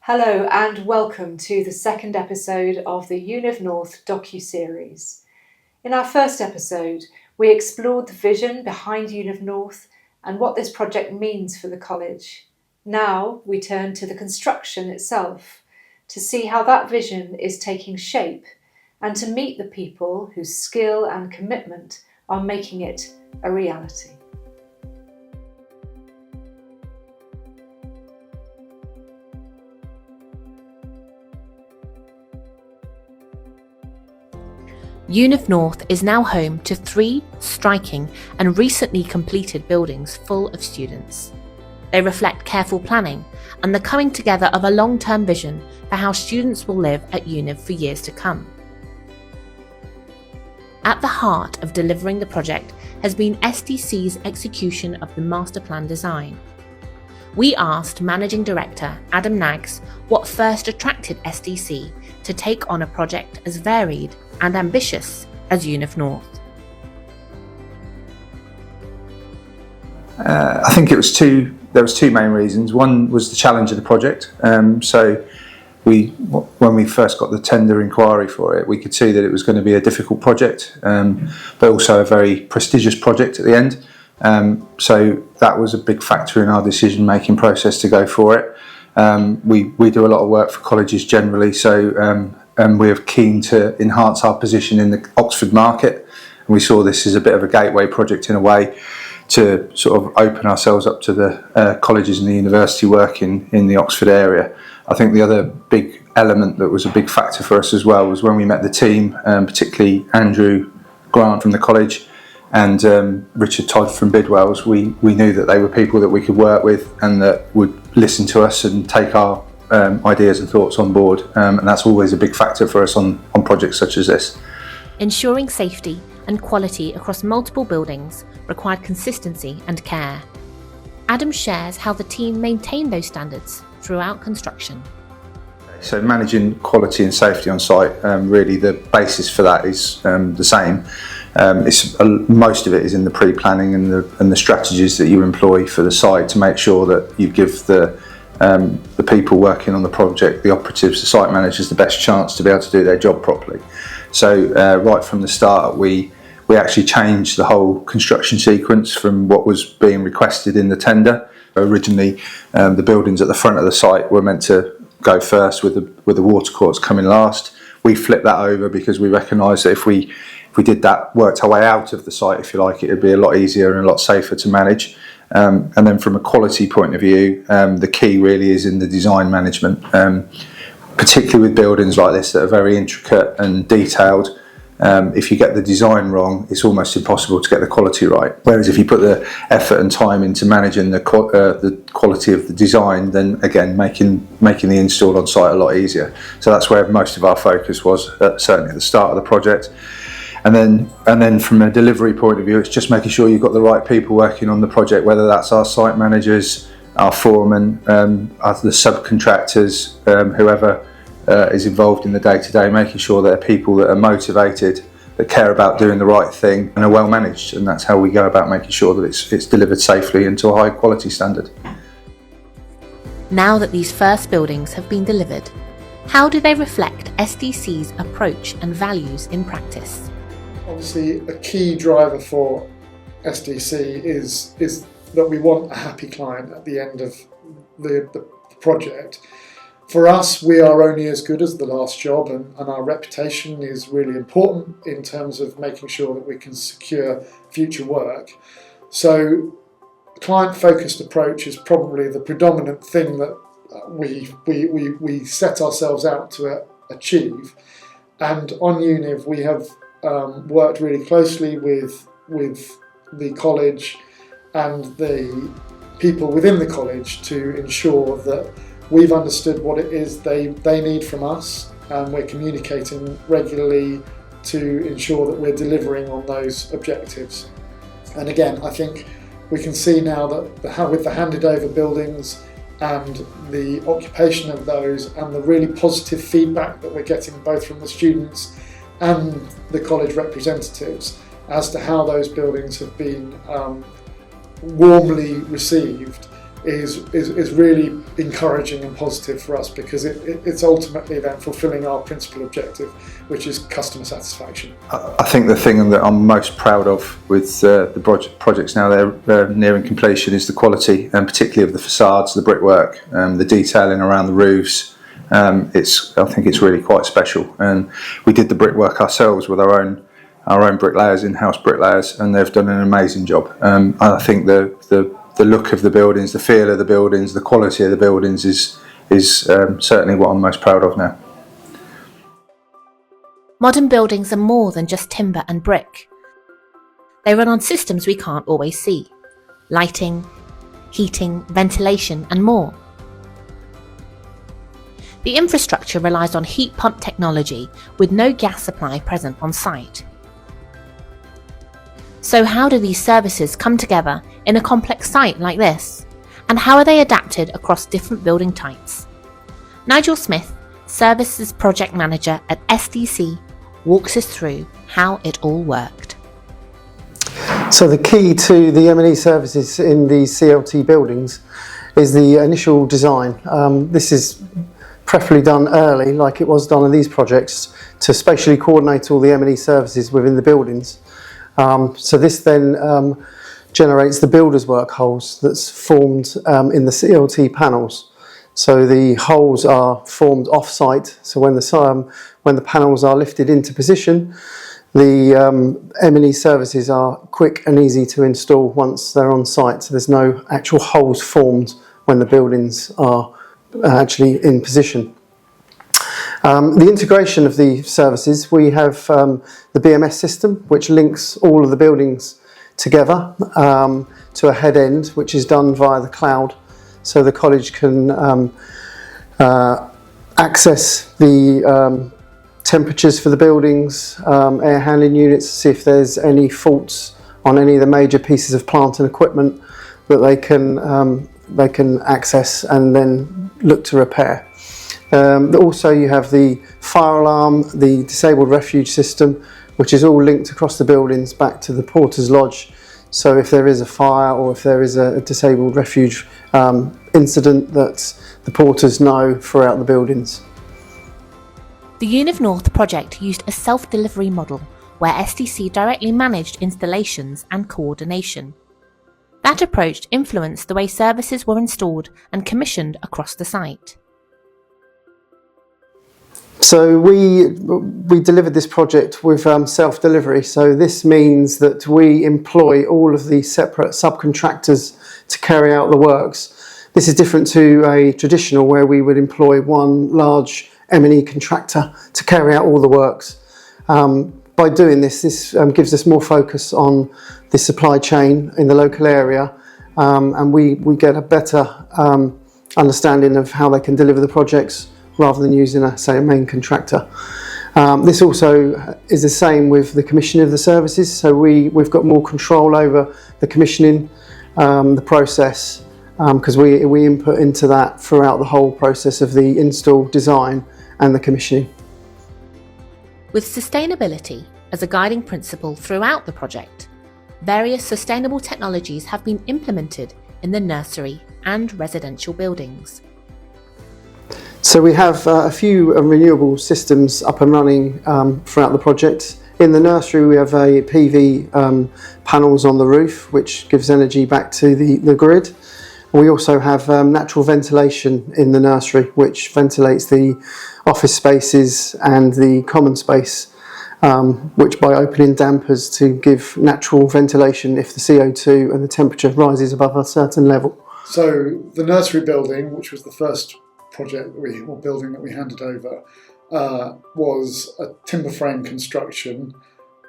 Hello and welcome to the second episode of the Univ North Docuseries. In our first episode, we explored the vision behind Univ North and what this project means for the college. Now we turn to the construction itself to see how that vision is taking shape and to meet the people whose skill and commitment are making it a reality. Univ North is now home to 3 striking and recently completed buildings full of students. They reflect careful planning and the coming together of a long-term vision for how students will live at Univ for years to come. At the heart of delivering the project has been SDC's execution of the master plan design. We asked Managing Director Adam Knaggs what first attracted SDC to take on a project as varied and ambitious as Univ North. I think there was two main reasons. One was the challenge of the project. So when we first got the tender inquiry for it, we could see that it was going to be a difficult project, but also a very prestigious project at the end. So that was a big factor in our decision-making process to go for it. We do a lot of work for colleges generally, so we're keen to enhance our position in the Oxford market. And we saw this as a bit of a gateway project in a way to sort of open ourselves up to the colleges and the university work in the Oxford area. I think the other big element that was a big factor for us as well was when we met the team, particularly Andrew Grant from the college and Richard Todd from Bidwell's. We knew that they were people that we could work with and that would listen to us and take our ideas and thoughts on board, and that's always a big factor for us on projects such as this. Ensuring safety and quality across multiple buildings required consistency and care. Adam shares how the team maintained those standards throughout construction. So managing quality and safety on site, really the basis for that is the same. Most of it is in the pre-planning and the strategies that you employ for the site to make sure that you give the people working on the project, the operatives, the site managers, the best chance to be able to do their job properly. So right from the start, we actually changed the whole construction sequence from what was being requested in the tender. Originally, the buildings at the front of the site were meant to go first, with the water courts coming last. We flipped that over because we recognised that if we did that, worked our way out of the site, if you like, it would be a lot easier and a lot safer to manage. And then from a quality point of view, the key really is in the design management, particularly with buildings like this that are very intricate and detailed. If you get the design wrong, it's almost impossible to get the quality right. Whereas if you put the effort and time into managing the quality of the design, then again making the install on site a lot easier. So that's where most of our focus was, certainly at the start of the project. And then from a delivery point of view, it's just making sure you've got the right people working on the project, whether that's our site managers, our foremen, the subcontractors, whoever is involved in the day-to-day, making sure they're people that are motivated, that care about doing the right thing and are well managed. And that's how we go about making sure that it's delivered safely and to a high quality standard. Now that these first buildings have been delivered, how do they reflect SDC's approach and values in practice? Obviously, a key driver for SDC is that we want a happy client at the end of the project. For us, we are only as good as the last job, and our reputation is really important in terms of making sure that we can secure future work. So client-focused approach is probably the predominant thing that we set ourselves out to achieve. And on Univ, we have worked really closely with the college and the people within the college to ensure that we've understood what it is they need from us, and we're communicating regularly to ensure that we're delivering on those objectives. And again, I think we can see now that with the handed over buildings and the occupation of those and the really positive feedback that we're getting both from the students and the college representatives as to how those buildings have been warmly received, is really encouraging and positive for us, because it's ultimately then fulfilling our principal objective, which is customer satisfaction. I think the thing that I'm most proud of with the projects now they're nearing completion is the quality, and particularly of the facades, the brickwork, the detailing around the roofs. I think it's really quite special, and we did the brickwork ourselves with our own bricklayers, in-house bricklayers, and they've done an amazing job. I think the look of the buildings, the feel of the buildings, the quality of the buildings is certainly what I'm most proud of now. Modern buildings are more than just timber and brick. They run on systems we can't always see: lighting, heating, ventilation, and more. The infrastructure relies on heat pump technology with no gas supply present on site. So how do these services come together in a complex site like this? And how are they adapted across different building types? Nigel Smith, Services Project Manager at SDC, walks us through how it all worked. So the key to the M&E services in these CLT buildings is the initial design. This is preferably done early, like it was done in these projects, to spatially coordinate all the M&E services within the buildings. So this then generates the builder's work holes that's formed in the CLT panels. So the holes are formed off-site, so when the panels are lifted into position, the M&E services are quick and easy to install once they're on site, so there's no actual holes formed when the buildings are actually in position. The integration of the services, we have the BMS system, which links all of the buildings together to a head end, which is done via the cloud, so the college can access the temperatures for the buildings, air handling units, see if there's any faults on any of the major pieces of plant and equipment that they can access and then look to repair. Also you have the fire alarm, the disabled refuge system, which is all linked across the buildings back to the porter's lodge. So if there is a fire or if there is a disabled refuge incident, that the porters know throughout the buildings. The Univ North project used a self-delivery model where SDC directly managed installations and coordination. That approach influenced the way services were installed and commissioned across the site. So we delivered this project with self-delivery. So this means that we employ all of the separate subcontractors to carry out the works. This is different to a traditional where we would employ one large M&E contractor to carry out all the works. By doing this gives us more focus on the supply chain in the local area, and we get a better understanding of how they can deliver the projects rather than using a main contractor. This also is the same with the commissioning of the services, so we've got more control over the commissioning, the process, because we input into that throughout the whole process of the install, design and the commissioning. With sustainability as a guiding principle throughout the project, various sustainable technologies have been implemented in the nursery and residential buildings. So we have a few renewable systems up and running throughout the project. In the nursery we have a PV panels on the roof which gives energy back to the grid. We also have natural ventilation in the nursery which ventilates the office spaces and the common space, which by opening dampers to give natural ventilation if the CO2 and the temperature rises above a certain level. So the nursery building, which was the first building that we handed over, was a timber frame construction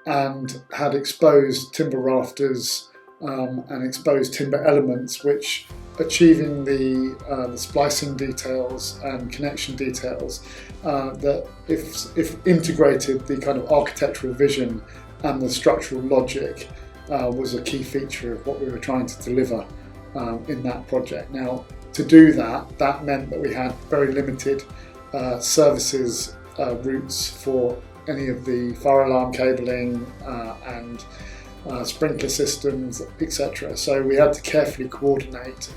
and had exposed timber rafters and exposed timber elements, which achieving the splicing details and connection details that if integrated, the kind of architectural vision and the structural logic was a key feature of what we were trying to deliver in that project. Now, to do that meant that we had very limited services routes for any of the fire alarm cabling and sprinkler systems, etc. So we had to carefully coordinate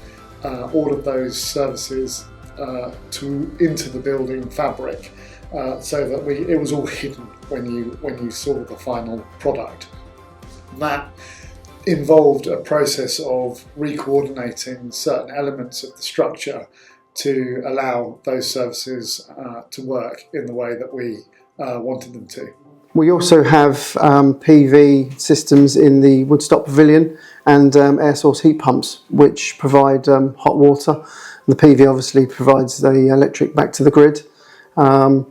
all of those services into the building fabric, so that it was all hidden when you saw the final product. That involved a process of re-coordinating certain elements of the structure to allow those services to work in the way that we wanted them to. We also have PV systems in the woodstock pavilion and air source heat pumps, which provide hot water. The PV obviously provides the electric back to the grid. And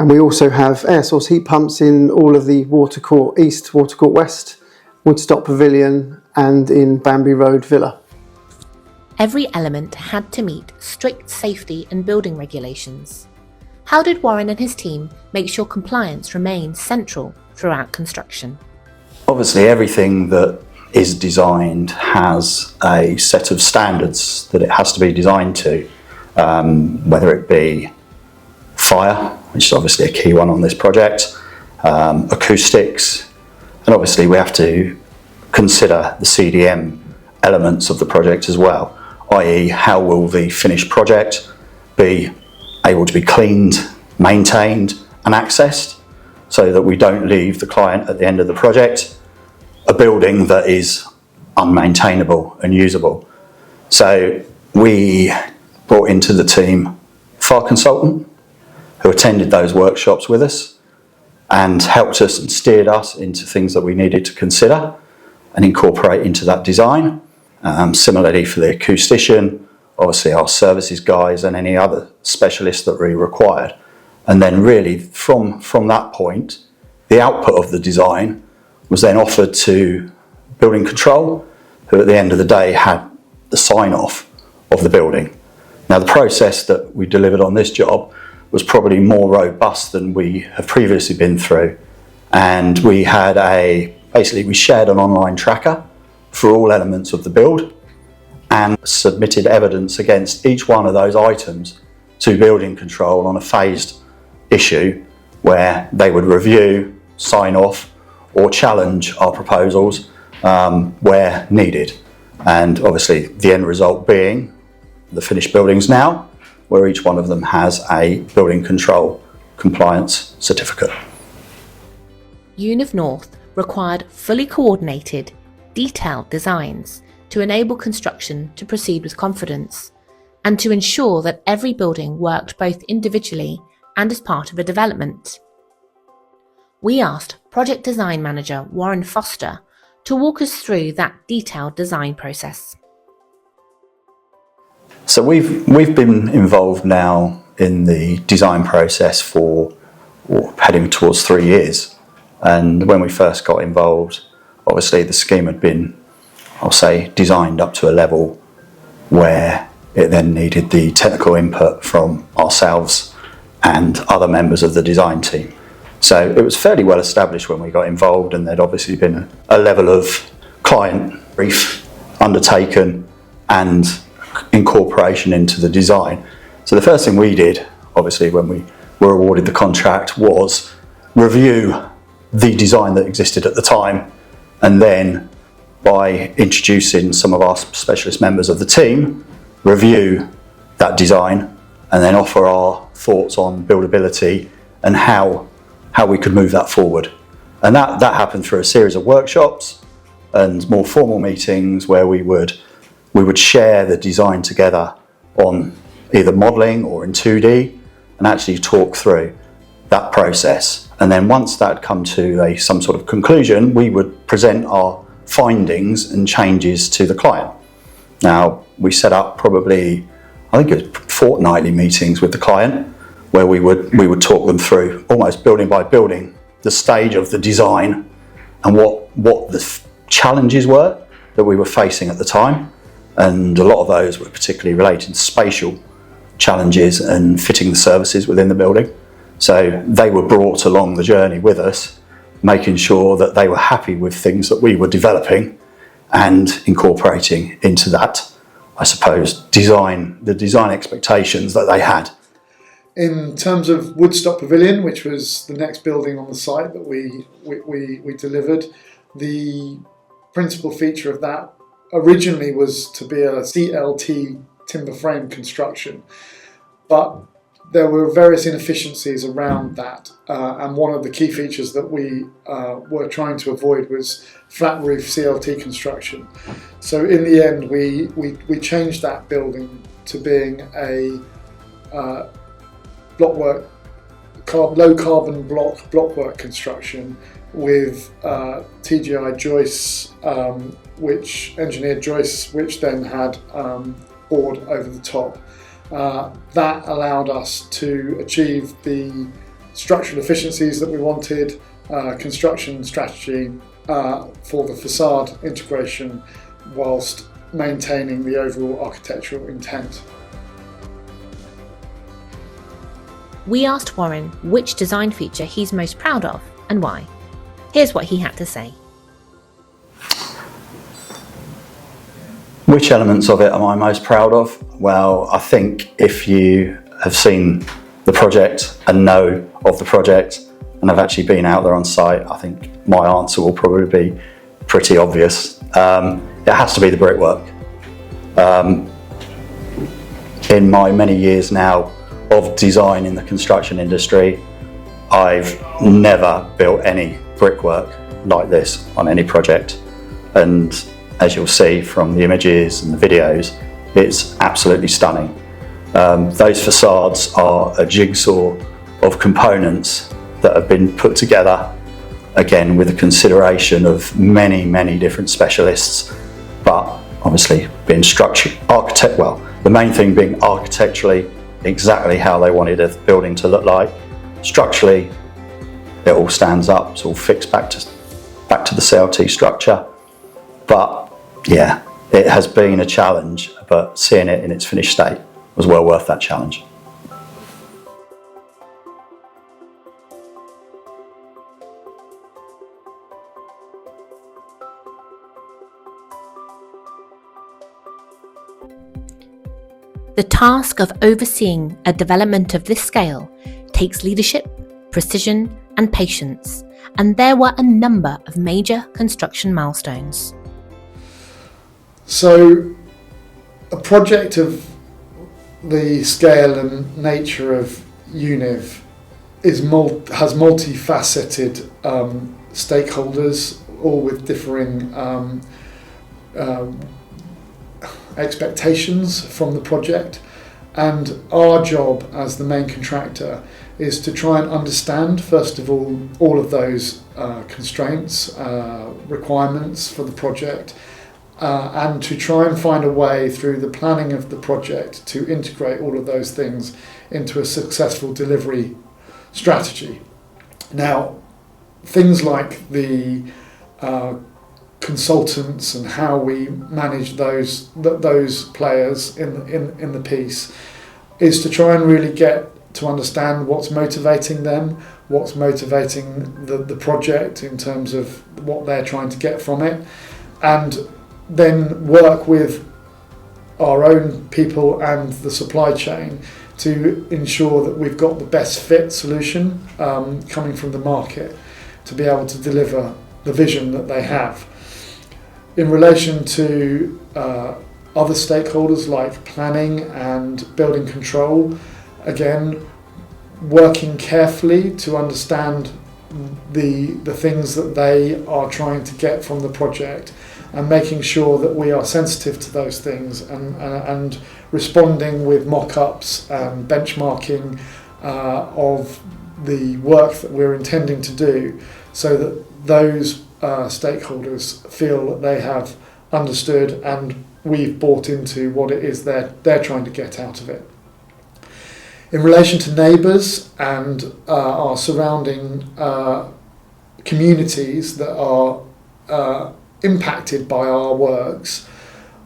we also have air source heat pumps in all of the Watercourt East, Watercourt West, Woodstock Pavilion and in Banbury Road Villa. Every element had to meet strict safety and building regulations. How did Warren and his team make sure compliance remained central throughout construction? Obviously, everything that is designed has a set of standards that it has to be designed to, whether it be fire, which is obviously a key one on this project, acoustics, and obviously we have to consider the CDM elements of the project as well, i.e. how will the finished project be able to be cleaned, maintained and accessed, so that we don't leave the client at the end of the project a building that is unmaintainable and usable. So we brought into the team a fire consultant who attended those workshops with us and helped us and steered us into things that we needed to consider and incorporate into that design. Similarly for the acoustician, obviously our services guys and any other specialists that we required. And then really from that point, the output of the design was then offered to building control, who at the end of the day had the sign off of the building. Now the process that we delivered on this job was probably more robust than we have previously been through. And we had basically we shared an online tracker for all elements of the build and submitted evidence against each one of those items to building control on a phased issue where they would review, sign off or challenge our proposals where needed. And obviously the end result being the finished buildings now, where each one of them has a building control compliance certificate. Univ North required fully coordinated, detailed designs to enable construction to proceed with confidence and to ensure that every building worked both individually and as part of a development. We asked Project Design Manager Warren Foster to walk us through that detailed design process. So we've been involved now in the design process for heading towards 3 years. And when we first got involved, obviously the scheme had been, I'll say, designed up to a level where it then needed the technical input from ourselves and other members of the design team. So it was fairly well established when we got involved, and there'd obviously been a level of client brief undertaken and incorporation into the design. So the first thing we did, obviously when we were awarded the contract, was review the design that existed at the time, and then by introducing some of our specialist members of the team, review that design and then offer our thoughts on buildability and how we could move that forward. And that happened through a series of workshops and more formal meetings where we would share the design together on either modelling or in 2D and actually talk through that process. And then once that had come to some sort of conclusion, we would present our findings and changes to the client. Now, we set up probably, I think it was fortnightly meetings with the client where we would talk them through almost building by building the stage of the design and what the challenges were that we were facing at the time. And a lot of those were particularly related to spatial challenges and fitting the services within the building. So they were brought along the journey with us, making sure that they were happy with things that we were developing and incorporating into that, I suppose, the design expectations that they had. In terms of Woodstock Pavilion, which was the next building on the site that we delivered, the principal feature of that originally was to be a CLT timber frame construction, but there were various inefficiencies around that, and one of the key features that we were trying to avoid was flat roof CLT construction. So in the end, we changed that building to being a low carbon blockwork construction with TGI joists, which engineered joists, which then had board over the top. That allowed us to achieve the structural efficiencies that we wanted, construction strategy for the facade integration, whilst maintaining the overall architectural intent. We asked Warren which design feature he's most proud of and why. Here's what he had to say. Which elements of it am I most proud of? Well, I think if you have seen the project and know of the project and have actually been out there on site, I think my answer will probably be pretty obvious. It has to be the brickwork. In my many years now of design in the construction industry, I've never built any brickwork like this on any project, and as you'll see from the images and the videos, it's absolutely stunning. Those facades are a jigsaw of components that have been put together, again with the consideration of many different specialists, but obviously being the main thing being architecturally exactly how they wanted a building to look like. Structurally, it all stands up, it's all fixed back to the CLT structure. But yeah, it has been a challenge, but seeing it in its finished state was well worth that challenge. The task of overseeing a development of this scale takes leadership, precision, and patience, and there were a number of major construction milestones. So, a project of the scale and nature of Univ has multifaceted stakeholders, all with differing expectations from the project, and our job as the main contractor is to try and understand, first of all of those constraints, requirements for the project, and to try and find a way through the planning of the project to integrate all of those things into a successful delivery strategy. Now, things like the consultants and how we manage those players in the piece is to try and really get to understand what's motivating them, what's motivating the project in terms of what they're trying to get from it, and then work with our own people and the supply chain to ensure that we've got the best fit solution coming from the market to be able to deliver the vision that they have. In relation to other stakeholders like planning and building control, again, working carefully to understand the things that they are trying to get from the project and making sure that we are sensitive to those things and responding with mock-ups and benchmarking of the work that we're intending to do, so that those stakeholders feel that they have understood and we've bought into what it is they're trying to get out of it. In relation to neighbours and our surrounding communities that are impacted by our works,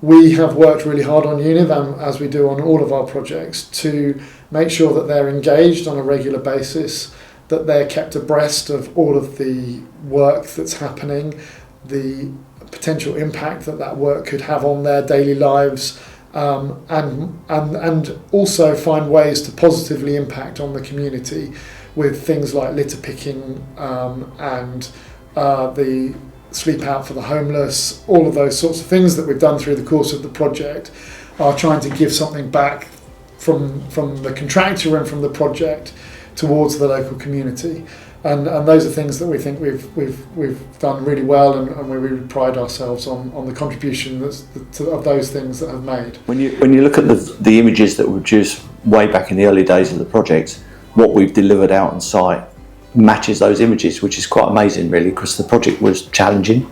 we have worked really hard on Univ, as we do on all of our projects, to make sure that they're engaged on a regular basis, that they're kept abreast of all of the work that's happening, the potential impact that work could have on their daily lives, and also find ways to positively impact on the community with things like litter picking and the sleep out for the homeless, all of those sorts of things that we've done through the course of the project are trying to give something back from the contractor and from the project towards the local community. And those are things that we think we've done really well, and we really pride ourselves on the contribution of those things that have made. When you look at the images that were produced way back in the early days of the project, what we've delivered out on site matches those images, which is quite amazing really, because the project was challenging,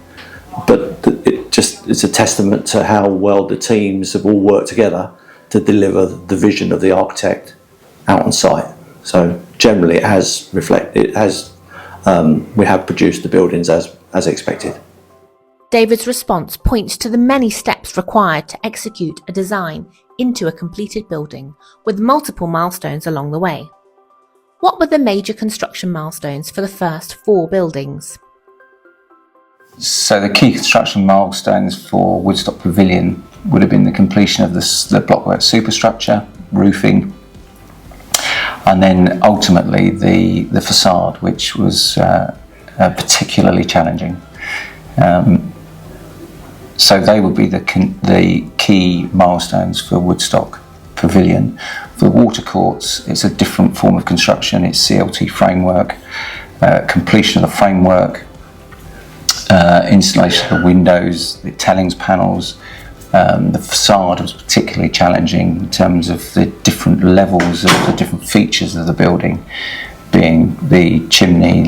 but it's a testament to how well the teams have all worked together to deliver the vision of the architect out on site. So generally it has reflected, we have produced the buildings as expected. David's response points to the many steps required to execute a design into a completed building, with multiple milestones along the way. What were the major construction milestones for the first 4 buildings? So the key construction milestones for Woodstock Pavilion would have been the completion of the blockwork superstructure, roofing, and then ultimately the facade, which was particularly challenging. So they would be the key milestones for Woodstock Pavilion. For the water courts, it's a different form of construction. It's CLT framework, completion of the framework, installation of the windows, the tellings panels. The facade was particularly challenging in terms of the different levels of the different features of the building, being the chimney,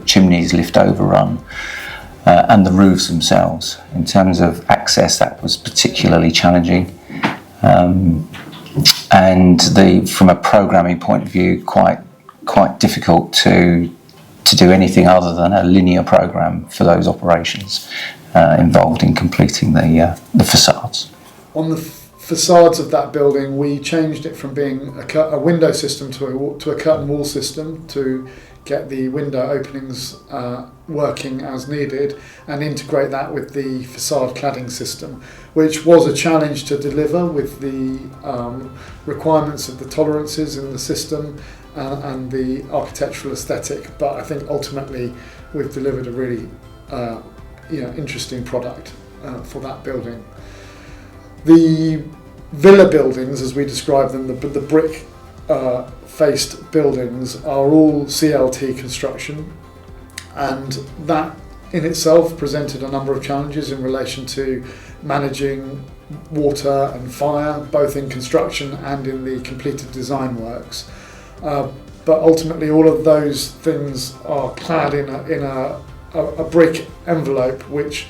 chimneys lift overrun, and the roofs themselves. In terms of access, that was particularly challenging, and from a programming point of view, quite difficult to do anything other than a linear program for those operations involved in completing the facades. On the facades of that building, we changed it from being a window system to a curtain wall system to get the window openings working as needed, and integrate that with the facade cladding system, which was a challenge to deliver with the requirements of the tolerances in the system and the architectural aesthetic. But I think ultimately we've delivered a really interesting product for that building. The villa buildings, as we describe them, the brick faced buildings, are all CLT construction, and that in itself presented a number of challenges in relation to managing water and fire, both in construction and in the completed design works. But ultimately all of those things are clad in a brick envelope, which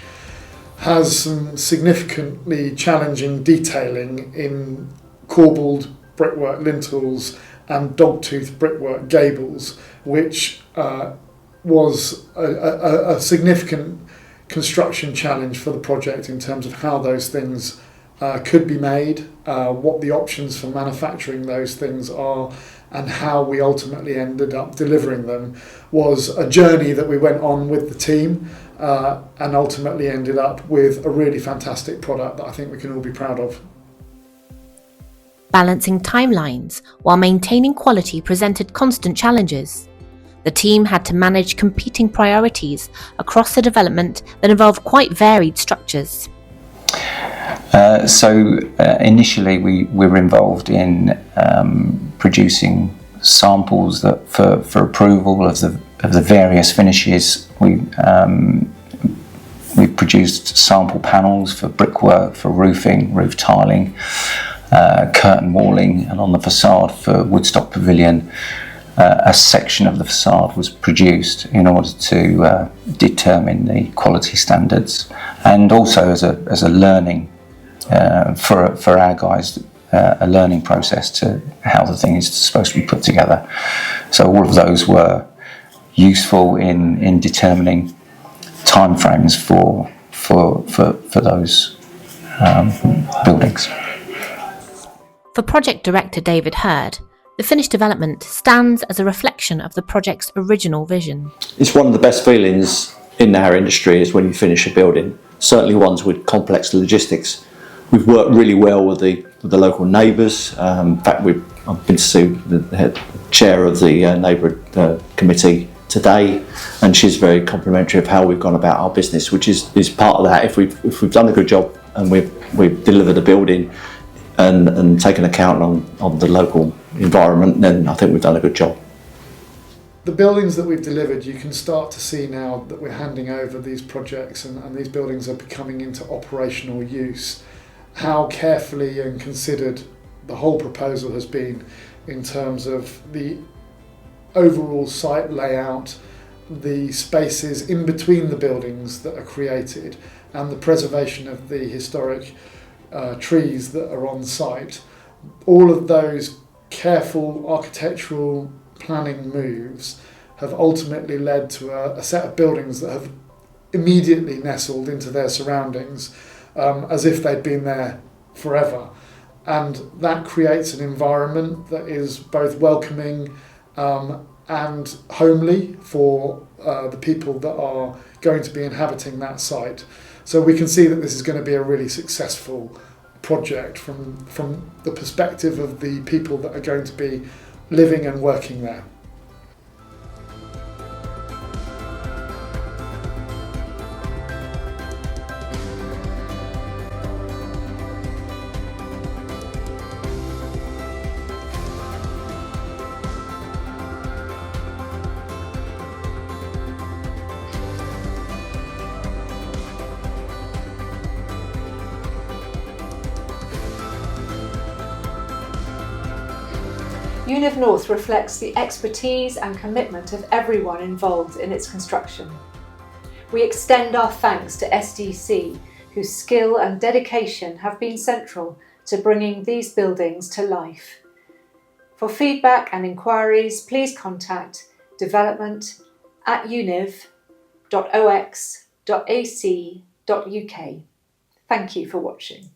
has some significantly challenging detailing in corbelled brickwork lintels and dogtooth brickwork gables, which was a significant construction challenge for the project in terms of how those things could be made, what the options for manufacturing those things are, and how we ultimately ended up delivering them. Was a journey that we went on with the team, and ultimately ended up with a really fantastic product that I think we can all be proud of. Balancing timelines while maintaining quality presented constant challenges. The team had to manage competing priorities across the development that involved quite varied structures. Initially we were involved in producing samples that for approval of the various finishes. We produced sample panels for brickwork, for roofing, roof tiling, curtain walling, and on the facade for Woodstock Pavilion, a section of the facade was produced in order to determine the quality standards, and also as a learning for our guys, a learning process to how the thing is supposed to be put together. So all of those were useful in determining timeframes for those buildings. For project director David Hurd, the finished development stands as a reflection of the project's original vision. It's one of the best feelings in our industry is when you finish a building, certainly ones with complex logistics. We've worked really well with the local neighbours. In fact, I've been to see the head chair of the neighbourhood committee today, and she's very complimentary of how we've gone about our business, which is part of that. If we've done a good job and we've delivered a building and taken account on the local environment, then I think we've done a good job. The buildings that we've delivered, you can start to see now that we're handing over these projects and these buildings are becoming into operational use, how carefully and considered the whole proposal has been in terms of the overall site layout, the spaces in between the buildings that are created, and the preservation of the historic trees that are on site. All of those careful architectural planning moves have ultimately led to a set of buildings that have immediately nestled into their surroundings as if they'd been there forever. And that creates an environment that is both welcoming and homely for the people that are going to be inhabiting that site. So we can see that this is going to be a really successful project from the perspective of the people that are going to be living and working there. Univ North reflects the expertise and commitment of everyone involved in its construction. We extend our thanks to SDC, whose skill and dedication have been central to bringing these buildings to life. For feedback and inquiries, please contact development@univ.ox.ac.uk. Thank you for watching.